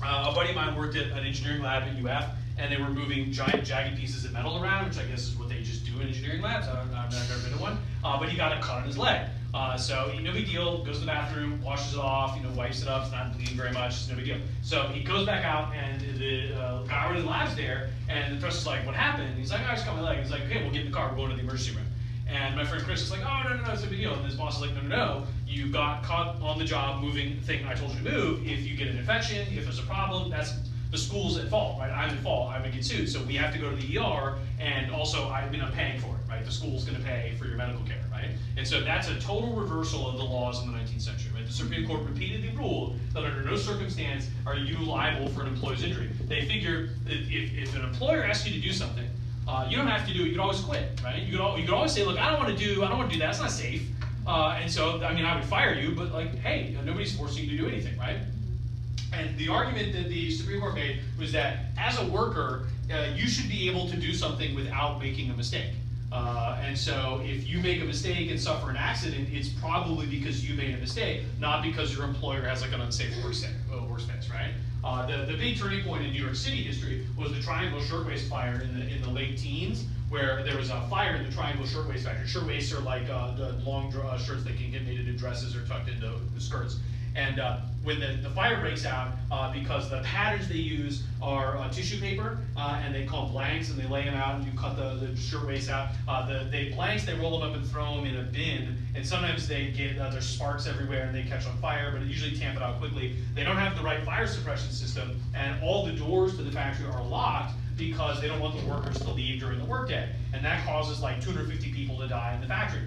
A buddy of mine worked at an engineering lab at UF, and they were moving giant jagged pieces of metal around, which I guess is what they just do in engineering labs. I've never been to one, but he got a cut on his leg. So no big deal, goes to the bathroom, washes it off, wipes it up, it's not bleeding very much, it's no big deal. So he goes back out, and the guy running the lab's there, and the professor's like, what happened? And he's like, oh, I just cut my leg. He's like, okay, we'll get in the car, we're going to the emergency room. And my friend Chris is like, oh, no, it's no big deal. And his boss is like, no, you got caught on the job moving the thing I told you to move. If you get an infection, if there's a problem, that's the school's at fault, right? I'm at fault, I'm gonna get sued. So we have to go to the ER, and also I'm paying for it, right? The school's gonna pay for your medical care, right? And so that's a total reversal of the laws in the 19th century, right? The Supreme Court repeatedly ruled that under no circumstance are you liable for an employee's injury. They figure if an employer asks you to do something, you don't have to do it, you can always quit, right? You could always say, look, I don't want to do that, that's not safe. And so, I would fire you, but like, hey, nobody's forcing you to do anything, right? And the argument that the Supreme Court made was that as a worker, you should be able to do something without making a mistake. And so if you make a mistake and suffer an accident, it's probably because you made a mistake, not because your employer has like an unsafe workspace, right? The big turning point in New York City history was the Triangle Shirtwaist Fire in the late teens, where there was a fire in the Triangle Shirtwaist Factory. Shirtwaists are like the long shirts that can get made into dresses or tucked into skirts. And when the fire breaks out, because the patterns they use are tissue paper, and they call blanks, and they lay them out, and you cut the shirtwaist out. The blanks, they roll them up and throw them in a bin, and sometimes they get, there's sparks everywhere, and they catch on fire, but usually tamp it out quickly. They don't have the right fire suppression system, and all the doors to the factory are locked, because they don't want the workers to leave during the workday. And that causes like 250 people to die in the factory.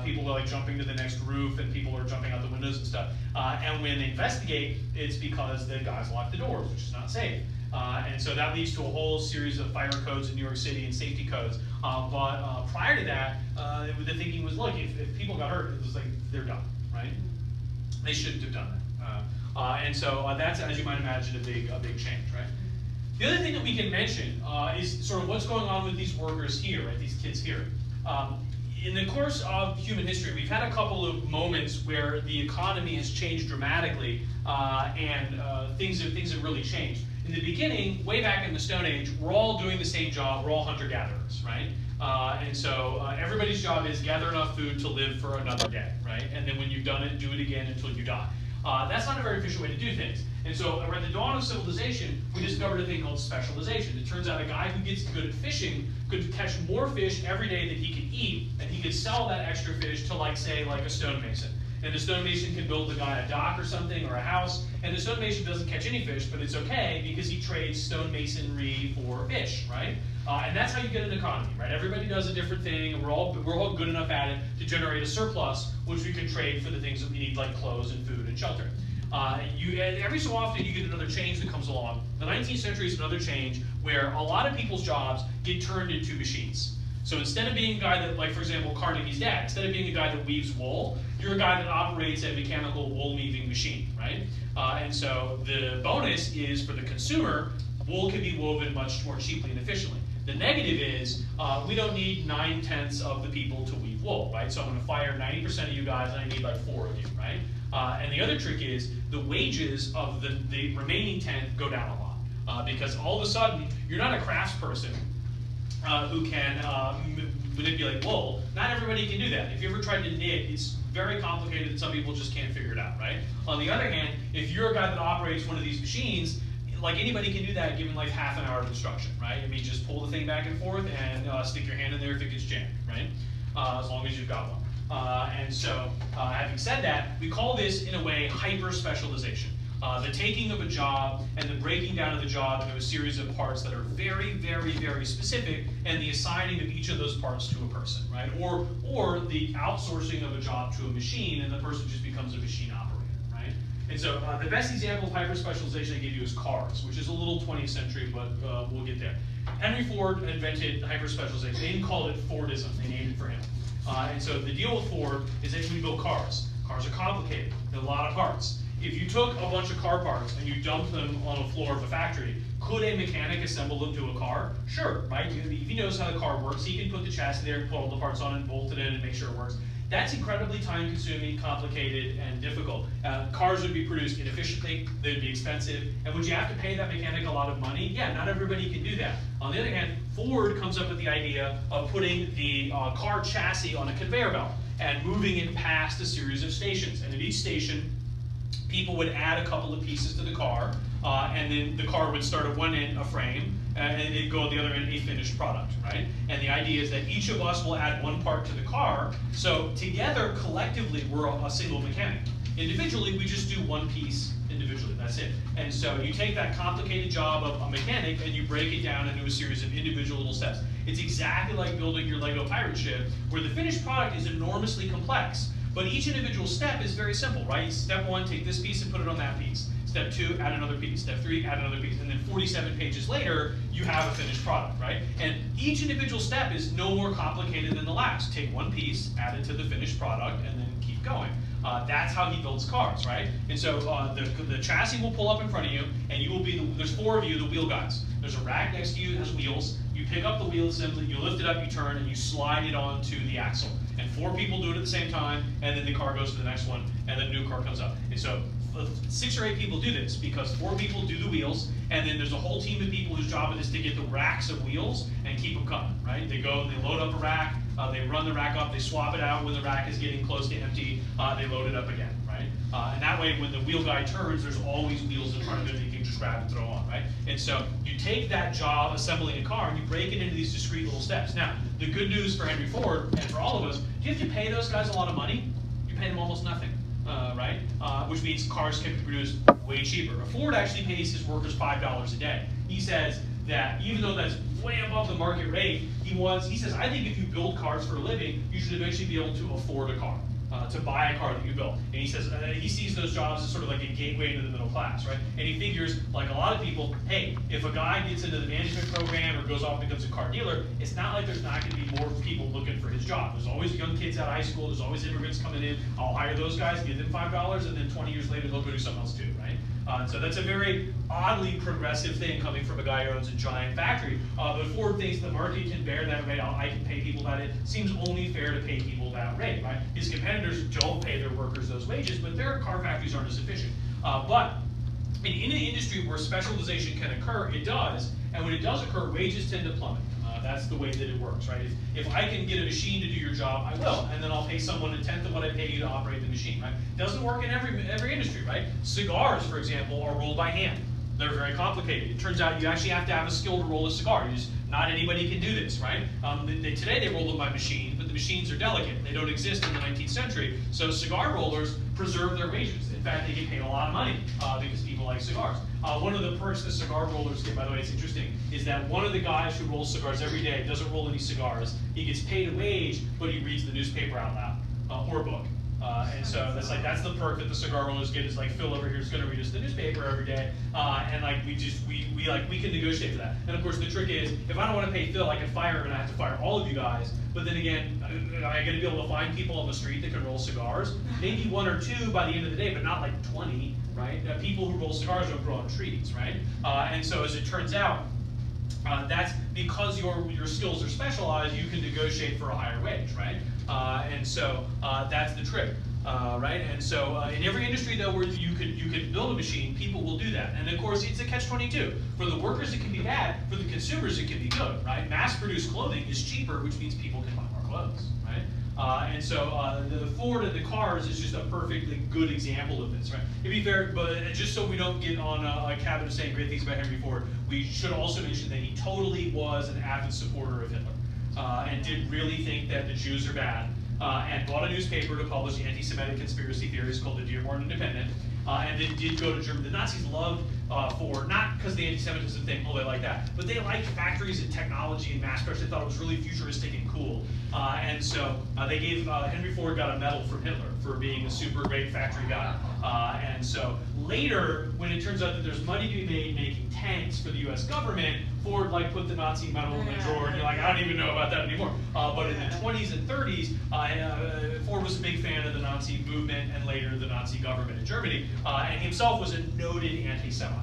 People are like jumping to the next roof, and people are jumping out the windows and stuff. And when they investigate, it's because the guys locked the doors, which is not safe. And so that leads to a whole series of fire codes in New York City and safety codes. But prior to that, the thinking was, look, if people got hurt, it was like, they're done, right? They shouldn't have done that. And so that's, as you might imagine, a big change, right? The other thing that we can mention is sort of what's going on with these workers here, right? These kids here. In the course of human history, we've had a couple of moments where the economy has changed dramatically, and things have really changed. In the beginning, way back in the Stone Age, we're all doing the same job. We're all hunter-gatherers, right? And so everybody's job is gather enough food to live for another day, right? And then when you've done it, do it again until you die. That's not a very efficient way to do things. And so around the dawn of civilization, we discovered a thing called specialization. It turns out a guy who gets good at fishing could catch more fish every day that he could eat, and he could sell that extra fish to, like, say, like a stonemason. And the stonemason can build the guy a dock or something, or a house, and the stonemason doesn't catch any fish, but it's okay because he trades stonemasonry for fish, right? And that's how you get an economy, right? Everybody does a different thing, and we're all good enough at it to generate a surplus, which we can trade for the things that we need, like clothes and food and shelter. Every so often you get another change that comes along. The 19th century is another change where a lot of people's jobs get turned into machines. So instead of being a guy that, like for example, Carnegie's dad, instead of being a guy that weaves wool, you're a guy that operates a mechanical wool weaving machine, right? And so the bonus is for the consumer, wool can be woven much more cheaply and efficiently. The negative is we don't need 9/10 of the people to weave wool, right? So I'm going to fire 90% of you guys, and I need like 4 of you, right? And the other trick is the wages of the remaining 10 go down a lot because all of a sudden you're not a craftsperson who can manipulate wool. Not everybody can do that. If you ever tried to knit, it's very complicated and some people just can't figure it out, right? On the other hand, if you're a guy that operates one of these machines, like anybody can do that given like half an hour of instruction, right? I mean, just pull the thing back and forth and stick your hand in there if it gets jammed, right? As long as you've got one. And so, having said that, we call this, in a way, hyper-specialization. The taking of a job and the breaking down of the job into a series of parts that are very, very, very specific, and the assigning of each of those parts to a person, right? Or the outsourcing of a job to a machine, and the person just becomes a machine operator, right? And so, the best example of hyper-specialization I give you is cars, which is a little 20th century, but we'll get there. Henry Ford invented hyper-specialization. They didn't call it Fordism, they named it for him. And so the deal with Ford is that we build cars. Cars are complicated, there are a lot of parts. If you took a bunch of car parts and you dumped them on the floor of a factory, could a mechanic assemble them to a car? Sure, right? If he knows how the car works, he can put the chassis there and put all the parts on it, bolt it in, and make sure it works. That's incredibly time-consuming, complicated, and difficult. Cars would be produced inefficiently, they'd be expensive, and would you have to pay that mechanic a lot of money? Yeah, not everybody can do that. On the other hand, Ford comes up with the idea of putting the car chassis on a conveyor belt and moving it past a series of stations. And at each station, people would add a couple of pieces to the car, and then the car would start at one end, a frame, and it'd go at the other end, a finished product, right? And the idea is that each of us will add one part to the car, so together, collectively, we're a single mechanic. Individually, we just do one piece individually, that's it. And so you take that complicated job of a mechanic and you break it down into a series of individual little steps. It's exactly like building your Lego pirate ship, where the finished product is enormously complex, but each individual step is very simple, right? Step 1, take this piece and put it on that piece. Step 2, add another piece. Step 3, add another piece. And then 47 pages later, you have a finished product, right? And each individual step is no more complicated than the last. Take one piece, add it to the finished product, and then keep going. That's how he builds cars, right? And so the chassis will pull up in front of you, and you will be, there's 4 of you, the wheel guys. There's a rack next to you that has wheels. You pick up the wheel assembly, you lift it up, you turn, and you slide it onto the axle. And 4 people do it at the same time, and then the car goes to the next one, and then a new car comes up. And so 6 or 8 people do this because 4 people do the wheels, and then there's a whole team of people whose job it is to get the racks of wheels and keep them coming, right? They go and they load up a rack, they run the rack up, they swap it out when the rack is getting close to empty, they load it up again, right? And that way, when the wheel guy turns, there's always wheels in front of him that you can just grab and throw on, right? And so you take that job assembling a car and you break it into these discrete little steps. Now, the good news for Henry Ford and for all of us, do you have to pay those guys a lot of money? You pay them almost nothing. Right? Which means cars can be produced way cheaper. Ford actually pays his workers $5 a day. He says that even though that's way above the market rate, he says, I think if you build cars for a living, you should eventually be able to afford a car, to buy a car that you built. And he says, he sees those jobs as sort of like a gateway to the middle class, right? And he figures, like a lot of people, hey, if a guy gets into the management program or goes off and becomes a car dealer, it's not like there's not going to be more people looking for his job. There's always young kids out of high school, there's always immigrants coming in. I'll hire those guys, give them $5, and then 20 years later they'll go do something else too, right? So that's a very oddly progressive thing coming from a guy who owns a giant factory. But Ford thinks the market can bear that rate. I can pay people that. It seems only fair to pay people that rate, right? His competitors don't pay their workers those wages, but their car factories aren't as efficient. But in an industry where specialization can occur, it does. And when it does occur, wages tend to plummet. That's the way that it works, right? If I can get a machine to do your job, I will, and then I'll pay someone 1/10 of what I pay you to operate the machine, right? Doesn't work in every industry, right? Cigars, for example, are rolled by hand. They're very complicated. It turns out you actually have to have a skill to roll a cigar. Not anybody can do this, right? Today they roll them by machine, but the machines are delicate. They don't exist in the 19th century. So cigar rollers preserve their wages. In fact, they get paid a lot of money because people like cigars. One of the perks that cigar rollers get, by the way, it's interesting, is that one of the guys who rolls cigars every day doesn't roll any cigars. He gets paid a wage, but he reads the newspaper out loud, or a book. And so that's the perk that the cigar rollers get, is like Phil over here is going to read us the newspaper every day, and like we can negotiate for that. And of course the trick is, if I don't want to pay Phil, I can fire him and I have to fire all of you guys. But then again, I'm going to be able to find people on the street that can roll cigars, maybe 1 or 2 by the end of the day, but not like 20, right? People who roll cigars don't grow on trees, right? And so as it turns out, that's because your skills are specialized, you can negotiate for a higher wage, right? And so that's the trick, right? And so in every industry though where you could build a machine, people will do that. And of course it's a catch-22. For the workers it can be bad, for the consumers it can be good, right? Mass-produced clothing is cheaper, which means people can buy more clothes, right? And so the Ford and the cars is just a perfectly good example of this, right? To be fair, but just so we don't get on a cabin of saying great things about Henry Ford, we should also mention that he totally was an avid supporter of Hitler, and did really think that the Jews are bad, and bought a newspaper to publish anti-Semitic conspiracy theories called the Dearborn Independent, and then did go to Germany. The Nazis loved Ford, not because the anti-Semitism thing, oh, they like that, but they liked factories and technology and mass production. They thought it was really futuristic and cool. And so they gave, Henry Ford got a medal from Hitler for being a super great factory guy. And so later, when it turns out that there's money to be made making tanks for the US government, Ford put the Nazi medal in the drawer, and you're like, I don't even know about that anymore. But in the 20s and 30s, Ford was a big fan of the Nazi movement and later the Nazi government in Germany, and himself was a noted anti-Semite.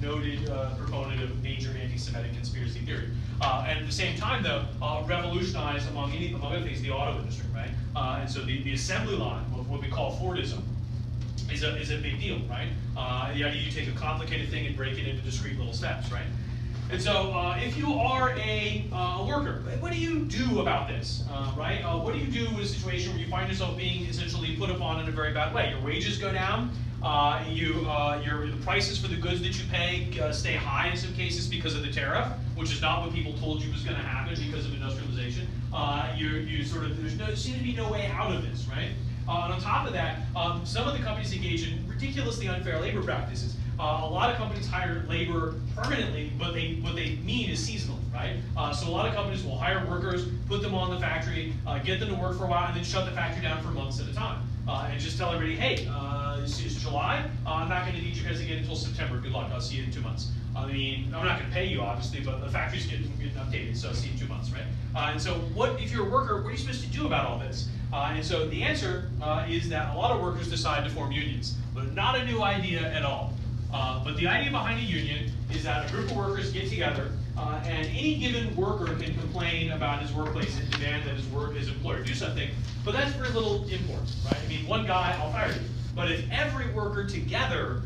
noted proponent of major anti-Semitic conspiracy theory. And at the same time, though, revolutionized among other things the auto industry, right? And so the assembly line, what we call Fordism, is a big deal, right? The idea you take a complicated thing and break it into discrete little steps, right? And so if you are a worker, what do you do about this, right? What do you do in a situation where you find yourself being essentially put upon in a very bad way? Your wages go down, the prices for the goods that you pay stay high in some cases because of the tariff, which is not what people told you was going to happen because of industrialization. There seems to be no way out of this, right? And on top of that, some of the companies engage in ridiculously unfair labor practices. A lot of companies hire labor permanently, but what they mean is seasonally, right? So a lot of companies will hire workers, put them on the factory, get them to work for a while, and then shut the factory down for months at a time. And just tell everybody, hey, it's July, I'm not going to need you guys again until September. Good luck, I'll see you in 2 months. I mean, I'm not going to pay you, obviously, but the factory's getting updated, so I'll see you in 2 months, right? And so if you're a worker, what are you supposed to do about all this? And so the answer is that a lot of workers decide to form unions, but not a new idea at all. But the idea behind a union is that a group of workers get together, and any given worker can complain about his workplace and demand that his employer do something, but that's very little import, right? I mean, one guy, I'll fire you. But if every worker together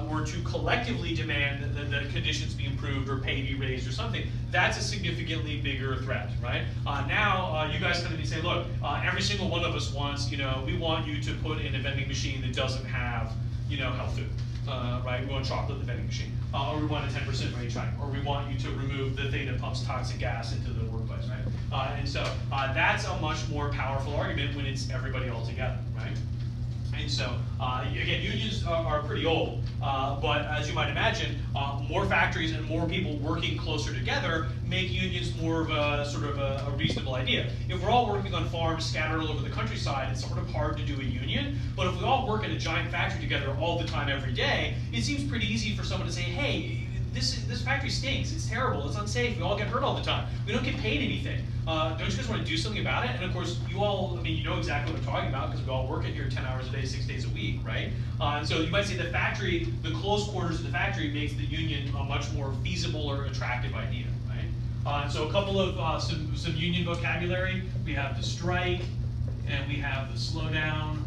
were to collectively demand that the conditions be improved or pay be raised or something, that's a significantly bigger threat, right? Now, you guys come to me and say, look, every single one of us wants, we want you to put in a vending machine that doesn't have, health food. Right? We want chocolate in the vending machine, or we want a 10% wage hike, or we want you to remove the thing that pumps toxic gas into the workplace, right? And so that's a much more powerful argument when it's everybody all together, right? And so, again, unions are pretty old, but as you might imagine, more factories and more people working closer together make unions more of a reasonable idea. If we're all working on farms scattered all over the countryside, it's sort of hard to do a union, but if we all work in a giant factory together all the time, every day, it seems pretty easy for someone to say, hey, this factory stinks, it's terrible, it's unsafe, we all get hurt all the time, we don't get paid anything. Don't you guys want to do something about it? And of course, you know exactly what I'm talking about because we all work in here 10 hours a day, 6 days a week, right? And so you might say the close quarters of the factory makes the union a much more feasible or attractive idea, right? So a couple of some union vocabulary. We have the strike, and we have the slowdown,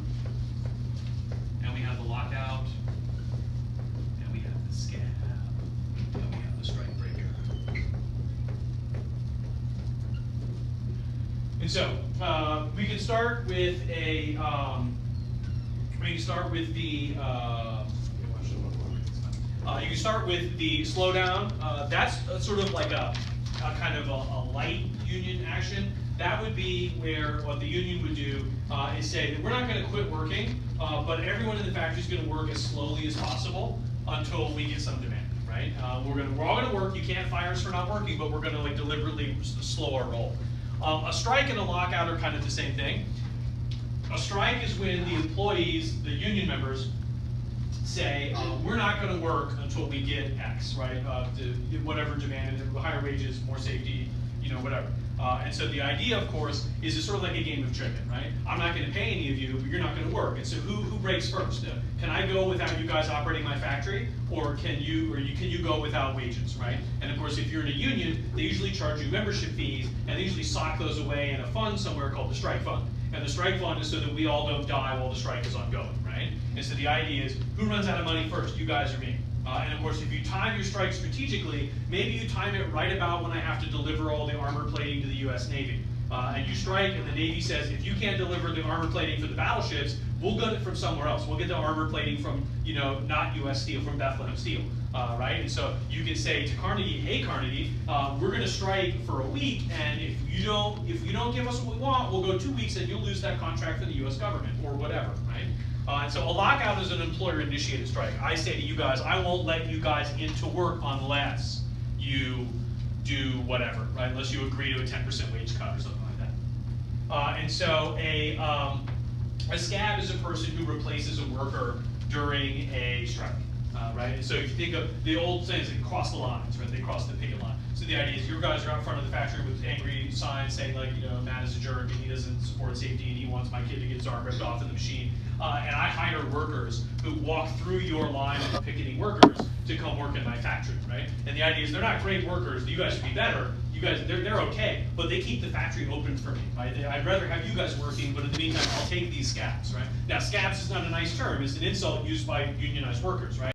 and we have the lockout, and we have the scab, and we have the strike breaker. And so we can start with you can start with the slowdown. That's sort of like a kind of a light union action. That would be where what the union would do is say that we're not going to quit working, but everyone in the factory is going to work as slowly as possible until we get some demand. Right? We're all going to work. You can't fire us for not working, but we're going to deliberately slow our roll. A strike and a lockout are kind of the same thing. A strike is when the employees, the union members, say, we're not going to work until we get X, right? Whatever demand, higher wages, more safety, whatever. And so the idea, of course, is it's sort of like a game of chicken, right? I'm not going to pay any of you, but you're not going to work. And so who breaks first? Can I go without you guys operating my factory, or can you go without wages, right? And of course, if you're in a union, they usually charge you membership fees, and they usually sock those away in a fund somewhere called the strike fund. And the strike fund is so that we all don't die while the strike is ongoing, right? And so the idea is, who runs out of money first, you guys or me? And of course, if you time your strike strategically, maybe you time it right about when I have to deliver all the armor plating to the US Navy. And you strike, and the Navy says, if you can't deliver the armor plating for the battleships, we'll get it from somewhere else. We'll get the armor plating from, not US Steel, from Bethlehem Steel, right? And so you can say to Carnegie, hey Carnegie, we're going to strike for a week, and if you don't give us what we want, we'll go 2 weeks, and you'll lose that contract for the US government, or whatever, right? And so a lockout is an employer-initiated strike. I say to you guys, I won't let you guys into work unless you do whatever, right? Unless you agree to a 10% wage cut or something like that. And so a scab is a person who replaces a worker during a strike. right? And so if you think of the old saying, they cross the lines, right? They cross the picket line. So the idea is your guys are out front of the factory with angry signs saying like, Matt is a jerk and he doesn't support safety and he wants my kid to get his arm ripped off in the machine. And I hire workers who walk through your line of picketing workers to come work in my factory, right? And the idea is they're not great workers. You guys should be better. You guys, they're okay, but they keep the factory open for me, right? I'd rather have you guys working, but in the meantime, I'll take these scabs, right? Now, scabs is not a nice term. It's an insult used by unionized workers, right?